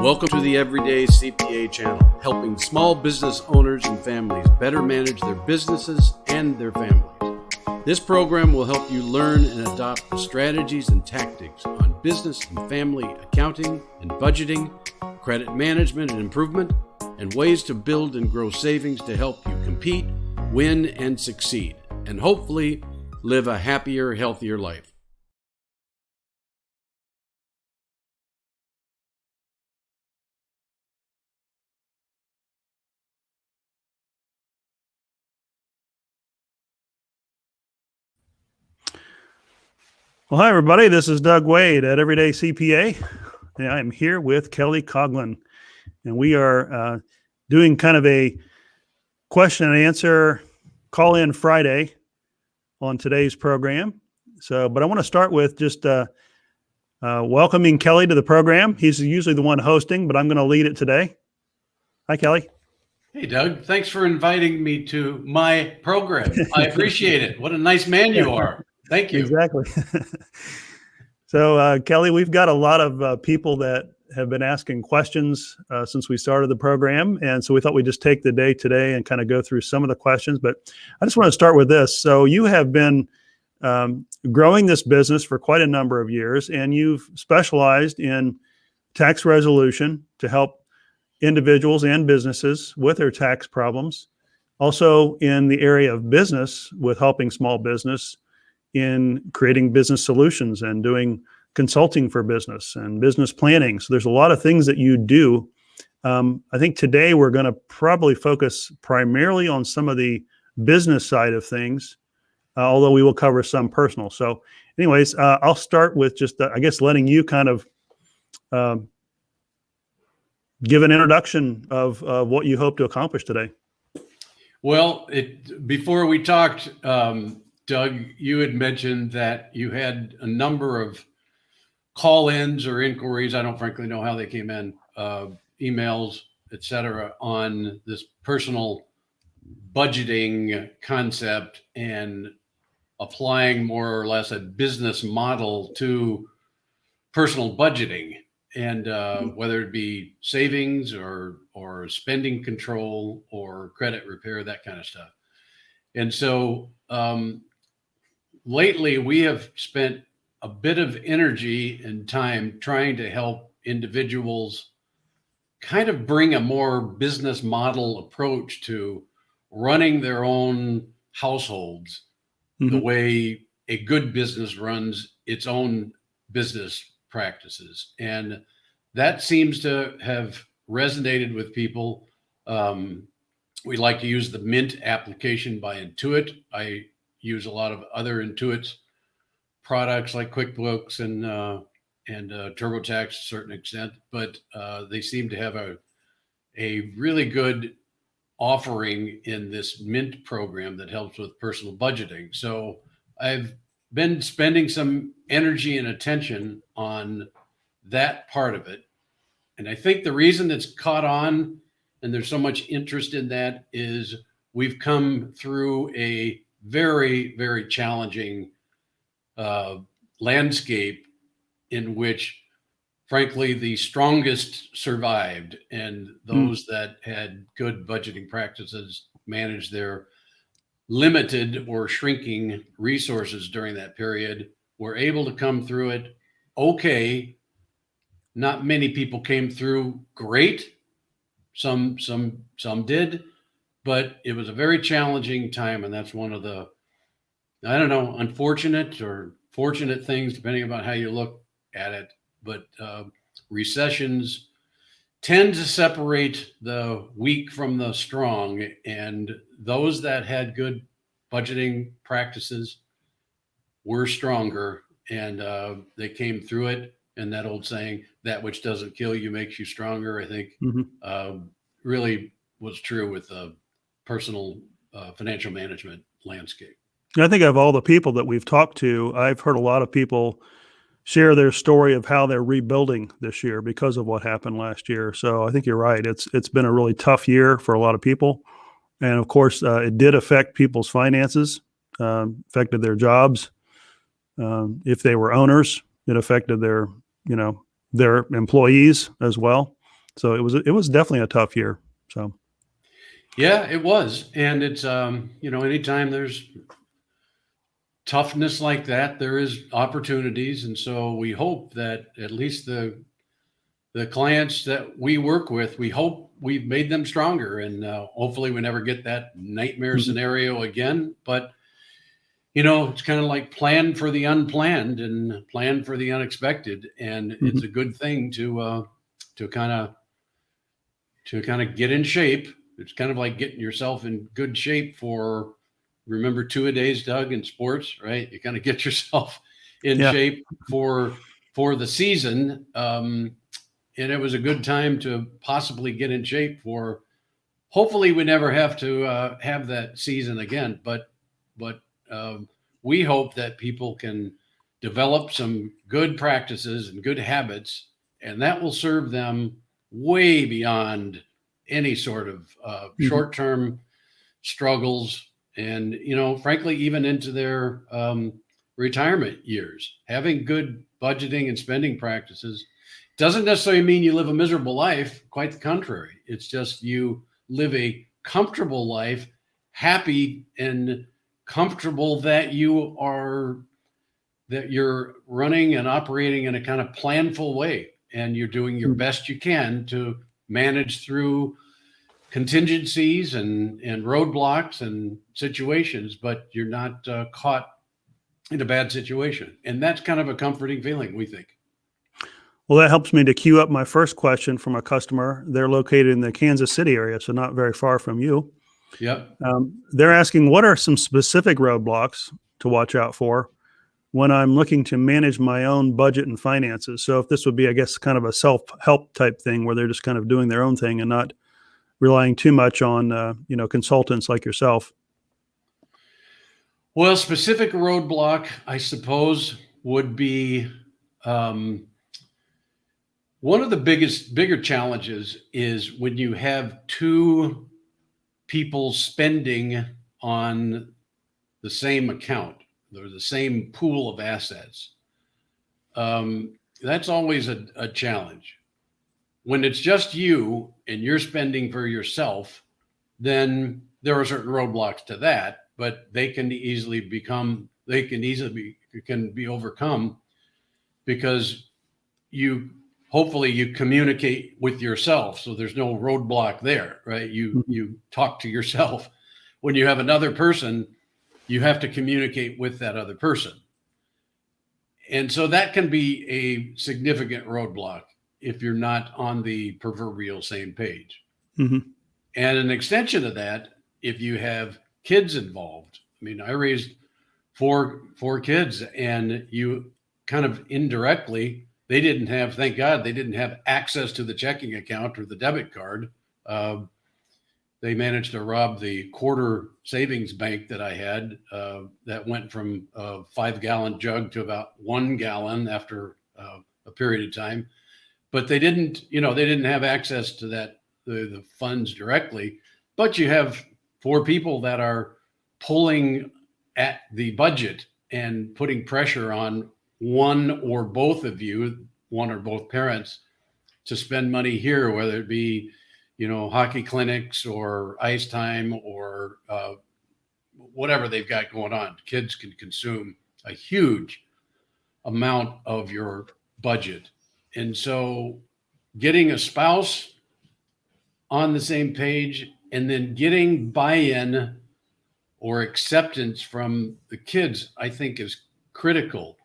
Welcome to the Everyday CPA channel, helping small business owners and families better manage their businesses and their families. This program will help you learn and adopt the strategies and tactics on business and family accounting and budgeting, credit management and improvement, and ways to build and grow savings to help you compete, win, and succeed, and hopefully live a happier, healthier life. Well, hi, everybody. This is Doug Wade at Everyday CPA, and I'm here with Kelly Coughlin, and we are doing kind of a question and answer call-in Friday on today's program. But I want to start with just welcoming Kelly to the program. He's usually the one hosting, but I'm going to lead it today. Hi, Kelly. Hey, Doug. Thanks for inviting me to my program. I appreciate it. What a nice man you are. Thank you. Exactly. So, Kelly, we've got a lot of people that have been asking questions since we started the program. And so we thought we'd just take the day today and kind of go through some of the questions. But I just want to start with this. So you have been growing this business for quite a number of years, and you've specialized in tax resolution to help individuals and businesses with their tax problems. Also in the area of business with helping small business in creating business solutions and doing consulting for business and business planning. So there's a lot of things that you do. I think today we're going to probably focus primarily on some of the business side of things, although we will cover some personal. So anyways, I'll start with just, I guess, letting you kind of give an introduction of what you hope to accomplish today. Well, before we talked, Doug, you had mentioned that you had a number of call-ins or inquiries. I don't frankly know how they came in, emails, etc., on this personal budgeting concept and applying more or less a business model to personal budgeting, and whether it be savings or spending control or credit repair, that kind of stuff. And so lately, we have spent a bit of energy and time trying to help individuals kind of bring a more business model approach to running their own households, the way a good business runs its own business practices. And that seems to have resonated with people. We like to use the Mint application by Intuit. I use a lot of other Intuit's products like QuickBooks and TurboTax to a certain extent, but they seem to have a really good offering in this Mint program that helps with personal budgeting. So I've been spending some energy and attention on that part of it. And I think the reason it's caught on and there's so much interest in that is we've come through a very, very challenging landscape in which, frankly, the strongest survived, and those that had good budgeting practices managed their limited or shrinking resources during that period were able to come through it okay. Not many people came through great. Some did, but it was a very challenging time, and that's one of the, I don't know, unfortunate or fortunate things, depending on how you look at it. But recessions tend to separate the weak from the strong, and those that had good budgeting practices were stronger, and they came through it. And that old saying, that which doesn't kill you makes you stronger, I think really was true with the personal financial management landscape. I think of all the people that we've talked to, I've heard a lot of people share their story of how they're rebuilding this year because of what happened last year. So I think you're right. It's been a really tough year for a lot of people. And of course, it did affect people's finances, affected their jobs. If they were owners, it affected their employees as well. So it was definitely a tough year. So Yeah, it was. And it's, anytime there's toughness like that, there is opportunities. And so we hope that at least the clients that we work with, we hope we've made them stronger. And hopefully we never get that nightmare mhm. scenario again. But it's kind of like plan for the unplanned and plan for the unexpected. And it's Mhm. a good thing to kind of get in shape. It's kind of like getting yourself in good shape for, remember, two-a-days, Doug, in sports, right? You kind of get yourself in Yeah. shape for the season. And it was a good time to possibly get in shape for, hopefully we never have to have that season again, but we hope that people can develop some good practices and good habits, and that will serve them way beyond any sort of Mhm. short-term struggles, and frankly, even into their retirement years. Having good budgeting and spending practices doesn't necessarily mean you live a miserable life. Quite the contrary. It's just you live a comfortable life, happy and comfortable that you're running and operating in a kind of planful way, and you're doing your Mhm. best you can to manage through contingencies and roadblocks and situations, but you're not caught in a bad situation. And that's kind of a comforting feeling, we think. Well, that helps me to queue up my first question from a customer. They're located in the Kansas City area, so not very far from you. Yep. They're asking, what are some specific roadblocks to watch out for when I'm looking to manage my own budget and finances? So if this would be, I guess, kind of a self-help type thing where they're just kind of doing their own thing and not relying too much on, consultants like yourself. Well, specific roadblock, I suppose, would be um, one of the bigger challenges is when you have two people spending on the same account or the same pool of assets. That's always a challenge. When it's just you and you're spending for yourself, then there are certain roadblocks to that, but can be overcome because you hopefully you communicate with yourself, so there's no roadblock there, right? you Mhm. you talk to yourself. When you have another person, you have to communicate with that other person, and so that can be a significant roadblock if you're not on the proverbial same page. Mhm. And an extension of that, if you have kids involved, I mean, I raised four kids, and you kind of indirectly, they didn't have, thank God, they didn't have access to the checking account or the debit card. Uh, they managed to rob the quarter savings bank that I had. That went from a 5 gallon jug to about 1 gallon after a period of time. But they didn't have access to the funds directly. But you have four people that are pulling at the budget and putting pressure on one or both of you, one or both parents, to spend money here, whether it be, hockey clinics or ice time or whatever they've got going on. Kids can consume a huge amount of your budget. And so getting a spouse on the same page and then getting buy-in or acceptance from the kids, I think, is critical.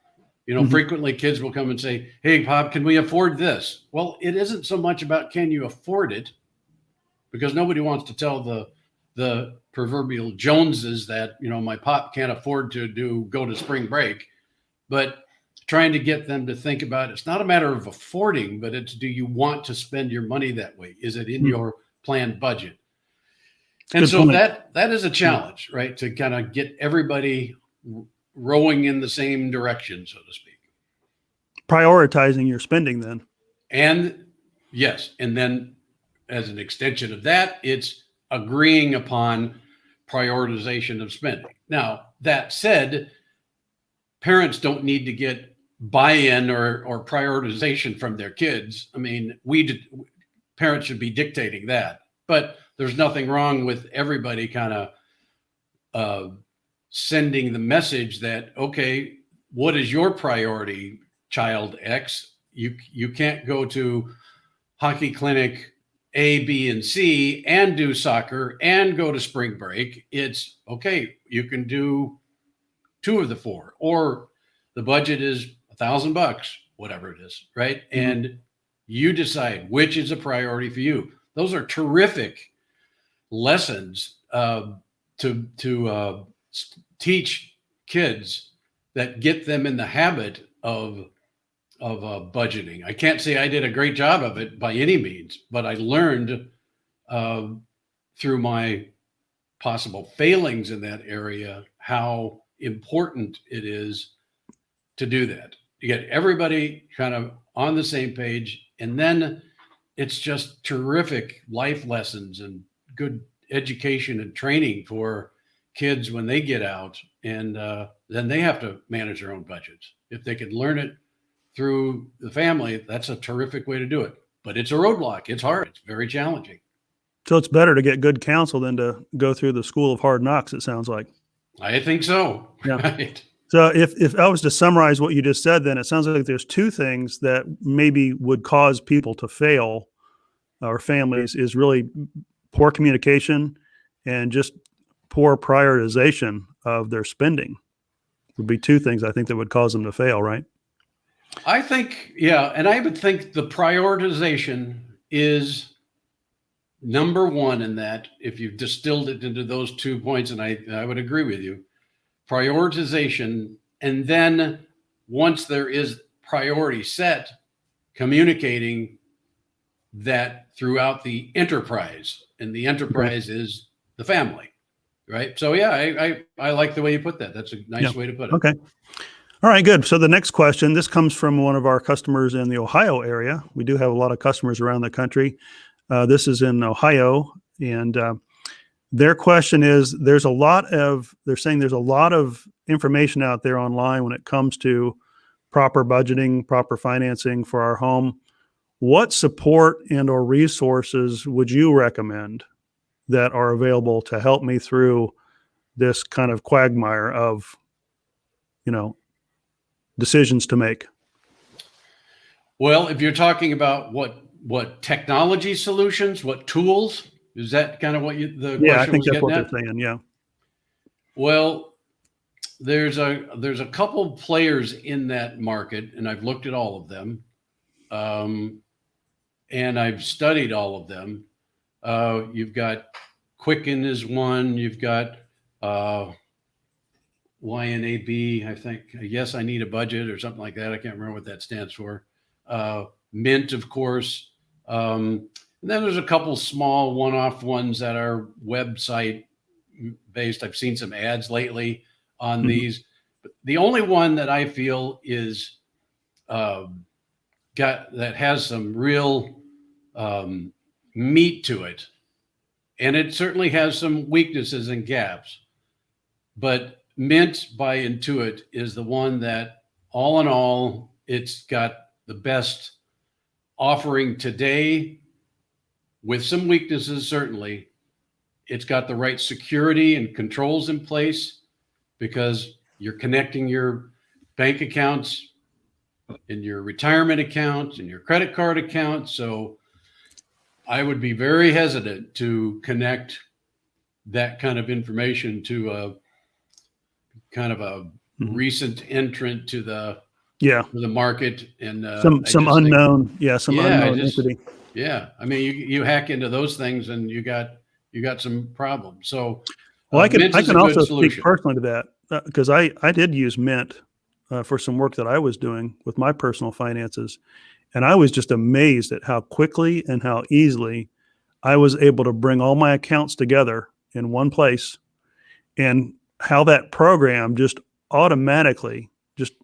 Mhm. Frequently kids will come and say, "Hey, Pop, can we afford this?" Well, it isn't so much about can you afford it, because nobody wants to tell the proverbial Joneses that, my pop can't afford to go to spring break. But trying to get them to think about, it's not a matter of affording, but it's, do you want to spend your money that way? Is it in Mhm. your planned budget? It's a And good so point. that is a Yeah. challenge, right? To kind of get everybody rowing in the same direction, so to speak. Prioritizing your spending then. And yes, and then as an extension of that, it's agreeing upon prioritization of spending. Now, that said, parents don't need to get buy-in or prioritization from their kids. I mean, parents should be dictating that. But there's nothing wrong with everybody kind of sending the message that, okay, what is your priority, child X? You can't go to hockey clinic A, B, and C and do soccer and go to spring break. It's okay, you can do 2 of the 4, or the budget is $1,000, whatever it is, right? Mm-hmm. And you decide which is a priority for you. Those are terrific lessons to teach kids that get them in the habit of budgeting. I can't say I did a great job of it by any means, but I learned through my possible failings in that area how important it is to do that. You get everybody kind of on the same page, and then it's just terrific life lessons and good education and training for kids when they get out, and then they have to manage their own budgets. If they can learn it through the family, that's a terrific way to do it. But it's a roadblock. It's hard. It's very challenging. So it's better to get good counsel than to go through the school of hard knocks, it sounds like. I think so. Yeah. Right. So if I was to summarize what you just said, then it sounds like there's 2 things that maybe would cause people to fail, or families, is really poor communication and just poor prioritization of their spending. Would be 2 things I think that would cause them to fail, right? I think, yeah. And I would think the prioritization is number 1 in that, if you've distilled it into those 2 points, and I would agree with you, prioritization. And then once there is priority set, communicating that throughout the enterprise, and the enterprise is the family, right? So yeah, I like the way you put that. That's a nice way to put it. Okay. All right, good. So the next question, this comes from one of our customers in the Ohio area. We do have a lot of customers around the country. This is in Ohio, and their question is, they're saying there's a lot of information out there online when it comes to proper budgeting, proper financing for our home. What support and or resources would you recommend that are available to help me through this kind of quagmire of, decisions to make? Well, if you're talking about what technology solutions, what tools, is that kind of what the question I think was that's getting what at? they're saying. Yeah. Well, there's a couple players in that market, and I've looked at all of them, and I've studied all of them. You've got Quicken is one. You've got YNAB, I think. Yes, I need a budget or something like that. I can't remember what that stands for. Mint, of course. And then there's a couple small one-off ones that are website based. I've seen some ads lately on these. But the only one that I feel is that has some real meat to it, and it certainly has some weaknesses and gaps, but Mint by Intuit is the one that, all in all, it's got the best offering today, with some weaknesses, certainly. It's got the right security and controls in place, because you're connecting your bank accounts and your retirement accounts and your credit card account. So I would be very hesitant to connect that kind of information to a kind of a recent entrant to the market, and some unknown entity. Yeah, I mean, you hack into those things and you got some problems. So well, I can also speak personally to that, because I did use Mint for some work that I was doing with my personal finances, and I was just amazed at how quickly and how easily I was able to bring all my accounts together in one place, and how that program just automatically,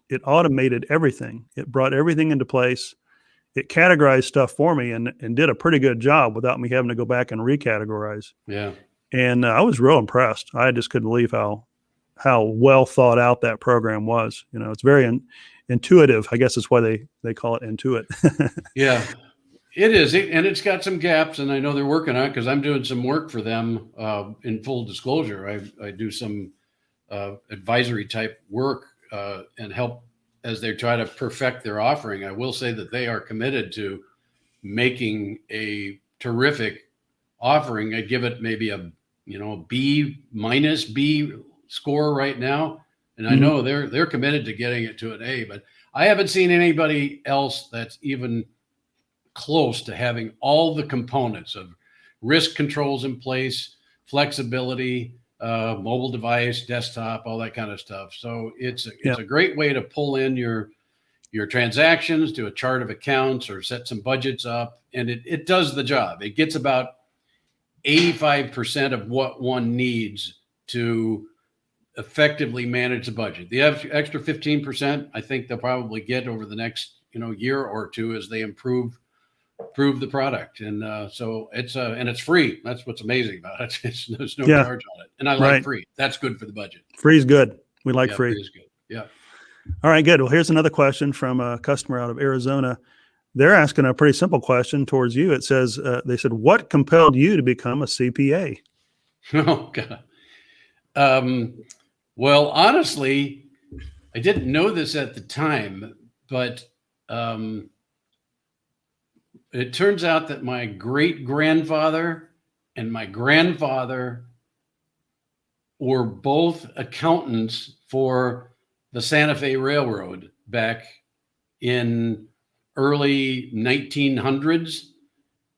it automated everything. It brought everything into place. It categorized stuff for me and did a pretty good job without me having to go back and recategorize. Yeah. And I was real impressed. I just couldn't believe how well thought out that program was. It's very intuitive. I guess that's why they call it Intuit. Yeah. It is, and it's got some gaps, and I know they're working on it because I'm doing some work for them. In full disclosure, I do some advisory type work and help as they try to perfect their offering. I will say that they are committed to making a terrific offering. I give it maybe a B minus B score right now, and I know they're committed to getting it to an A. But I haven't seen anybody else that's even close to having all the components of risk controls in place, flexibility, mobile device, desktop, all that kind of stuff. So it's a great way to pull in your transactions, do a chart of accounts, or set some budgets up, and it does the job. It gets about 85% of what one needs to effectively manage the budget. The extra 15%, I think they'll probably get over the next year or two as they improve the product. And so it's free. That's what's amazing about it. There's no charge on it. And I like free. That's good for the budget. Free is good. We like free. Free is good. Yeah. All right, good. Well, here's another question from a customer out of Arizona. They're asking a pretty simple question towards you. It says, they said, what compelled you to become a CPA? Oh, God. Well, honestly, I didn't know this at the time, but it turns out that my great-grandfather and my grandfather were both accountants for the Santa Fe Railroad back in early 1900s.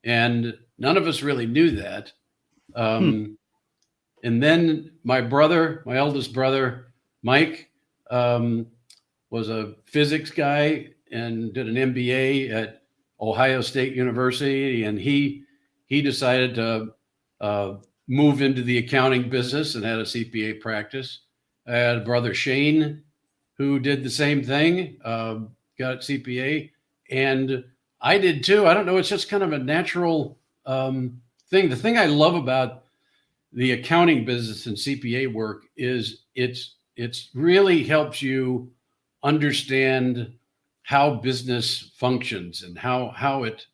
And none of us really knew that. And then my eldest brother, Mike, was a physics guy and did an MBA at Ohio State University. And he decided to move into the accounting business and had a CPA practice. I had a brother, Shane, who did the same thing, got CPA. And I did too. I don't know. It's just kind of a natural thing. The thing I love about the accounting business and CPA work is it's really helps you understand how business functions and how it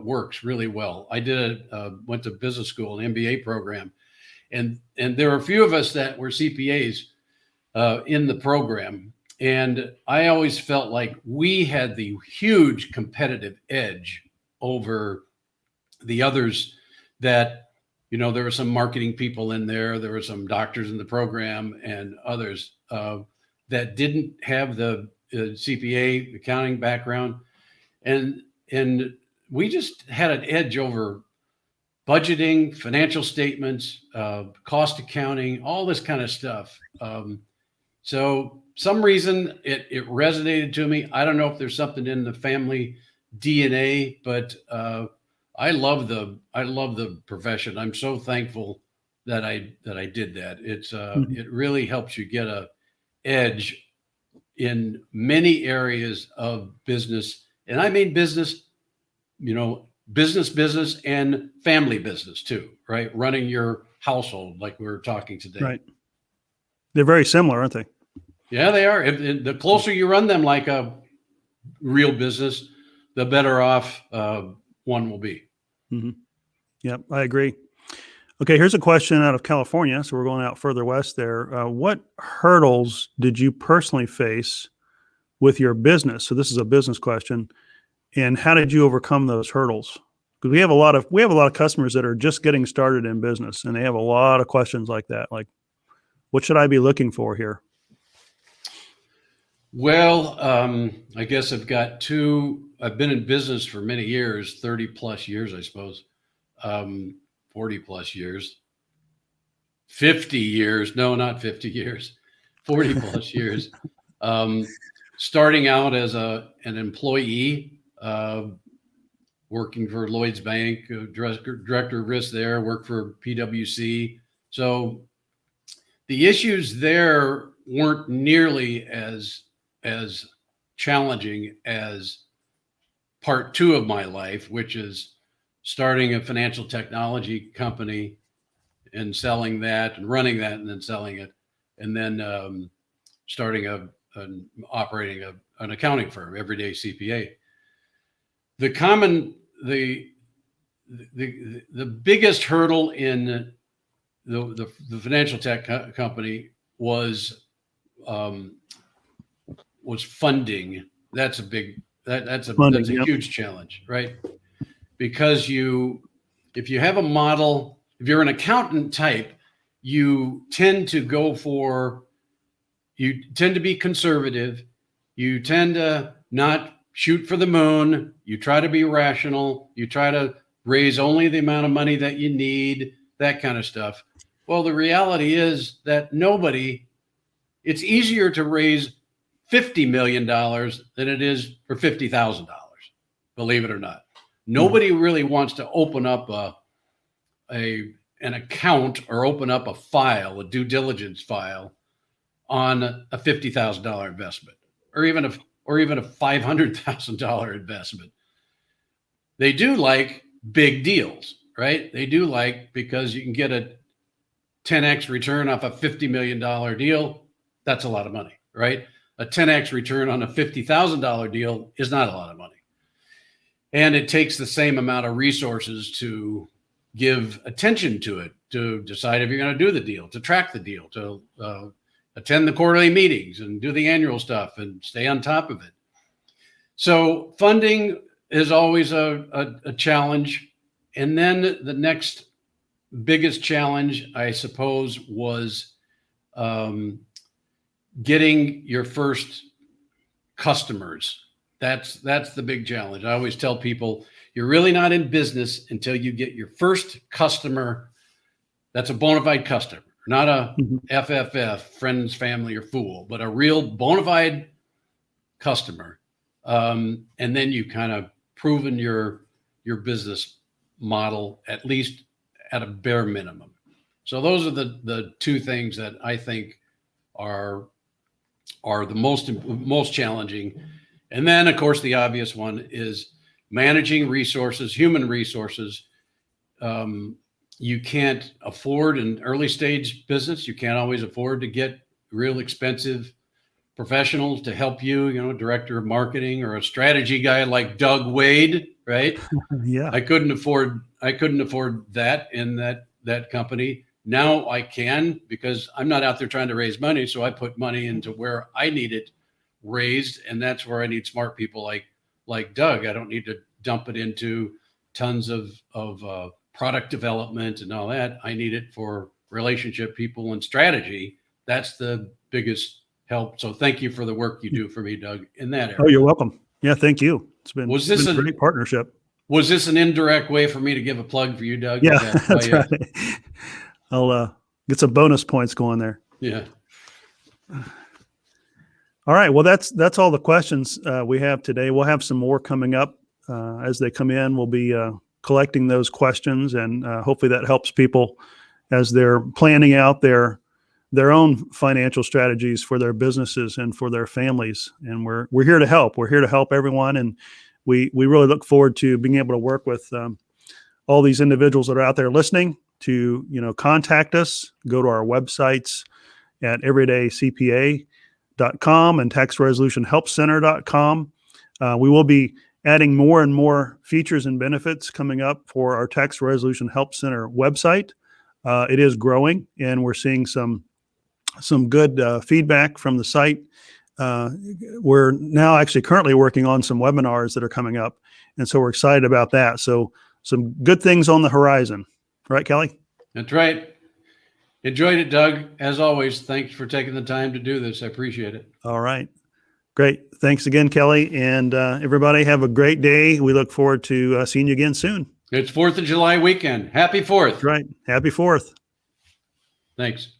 works really well. I went to business school, an MBA program, and there were a few of us that were CPAs in the program. And I always felt like we had the huge competitive edge over the others that, there were some marketing people in there. There were some doctors in the program and others that didn't have the CPA accounting background. And we just had an edge over budgeting, financial statements, cost accounting, all this kind of stuff. So some reason it resonated to me. I don't know if there's something in the family DNA, but I love the profession. I'm so thankful that I did that. It really helps you get a edge in many areas of business, and I mean business, business and family business too, right? Running your household, like we were talking today. Right. They're very similar, aren't they? Yeah, they are. The closer you run them like a real business, the better off one will be. Mm-hmm. Yeah, I agree. Okay, here's a question out of California. So we're going out further west there. What hurdles did you personally face with your business? So this is a business question. And how did you overcome those hurdles? Because we have a lot of customers that are just getting started in business, and they have a lot of questions like that. Like, what should I be looking for here? Well, I guess I've been in business for many years, 30 plus years, I suppose, 40 plus years, 50 years. No, not 50 years, 40 plus years. Starting out as an employee, working for Lloyd's Bank, director of risk there, worked for PwC. So the issues there weren't nearly as challenging as part two of my life, which is starting a financial technology company and selling that and running that and then selling it. And then starting operating an accounting firm, EveryDayCPA. the common the biggest hurdle in the financial tech company was funding. That's a big that's a Funding, that's a yep. huge challenge, right? Because if you have a model, if you're an accountant type, you tend to be conservative. You tend to not shoot for the moon. You try to be rational. You try to raise only the amount of money that you need, that kind of stuff. Well, the reality is that it's easier to raise $50 million than it is for $50,000, believe it or not. Nobody really wants to open up an account or open up a file, a due diligence file on a $50,000 investment or even a $500,000 investment. They do like big deals, right? They do like, because you can get a 10x return off a $50 million deal. That's a lot of money, right? A 10x return on a $50,000 deal is not a lot of money. And it takes the same amount of resources to give attention to it, to decide if you're going to do the deal, to track the deal, to attend the quarterly meetings and do the annual stuff and stay on top of it. So funding is always a challenge. And then the next biggest challenge, I suppose, was getting your first customers. That's the big challenge. I always tell people, you're really not in business until you get your first customer that's a bona fide customer, not a FFF, friends, family, or fool, but a real bona fide customer. And then you kind of proven your business model, at least at a bare minimum. So those are the two things that I think are the most challenging. And then, of course, the obvious one is managing resources, human resources. You can't afford an early stage business. You can't always afford to get real expensive professionals to help you, a director of marketing or a strategy guy like Doug Wade, right? Yeah. I couldn't afford that in that company. Now I can, because I'm not out there trying to raise money. So I put money into where I need it raised. And that's where I need smart people like Doug. I don't need to dump it into tons of product development and all that. I need it for relationship people and strategy. That's the biggest help. So thank you for the work you do for me, Doug, in that area. Oh, you're welcome. Yeah, thank you. It's been a great partnership. Was this an indirect way for me to give a plug for you, Doug? Yeah, that's right. I'll get some bonus points going there. Yeah. All right. Well, that's all the questions we have today. We'll have some more coming up as they come in. We'll be collecting those questions, and hopefully that helps people as they're planning out their own financial strategies for their businesses and for their families. And we're here to help. We're here to help everyone, and we really look forward to being able to work with all these individuals that are out there listening to contact us. Go to our websites at EveryDayCPA.com and TaxResolutionHelpCenter.com. We will be adding more and more features and benefits coming up for our Tax Resolution Help Center website. It is growing, and we're seeing some good feedback from the site. We're now actually currently working on some webinars that are coming up, and so we're excited about that. So some good things on the horizon. Right, Kelly? That's right. Enjoyed it, Doug. As always, thanks for taking the time to do this. I appreciate it. All right. Great. Thanks again, Kelly. And everybody have a great day. We look forward to seeing you again soon. It's 4th of July weekend. Happy 4th. Right. Happy 4th. Thanks.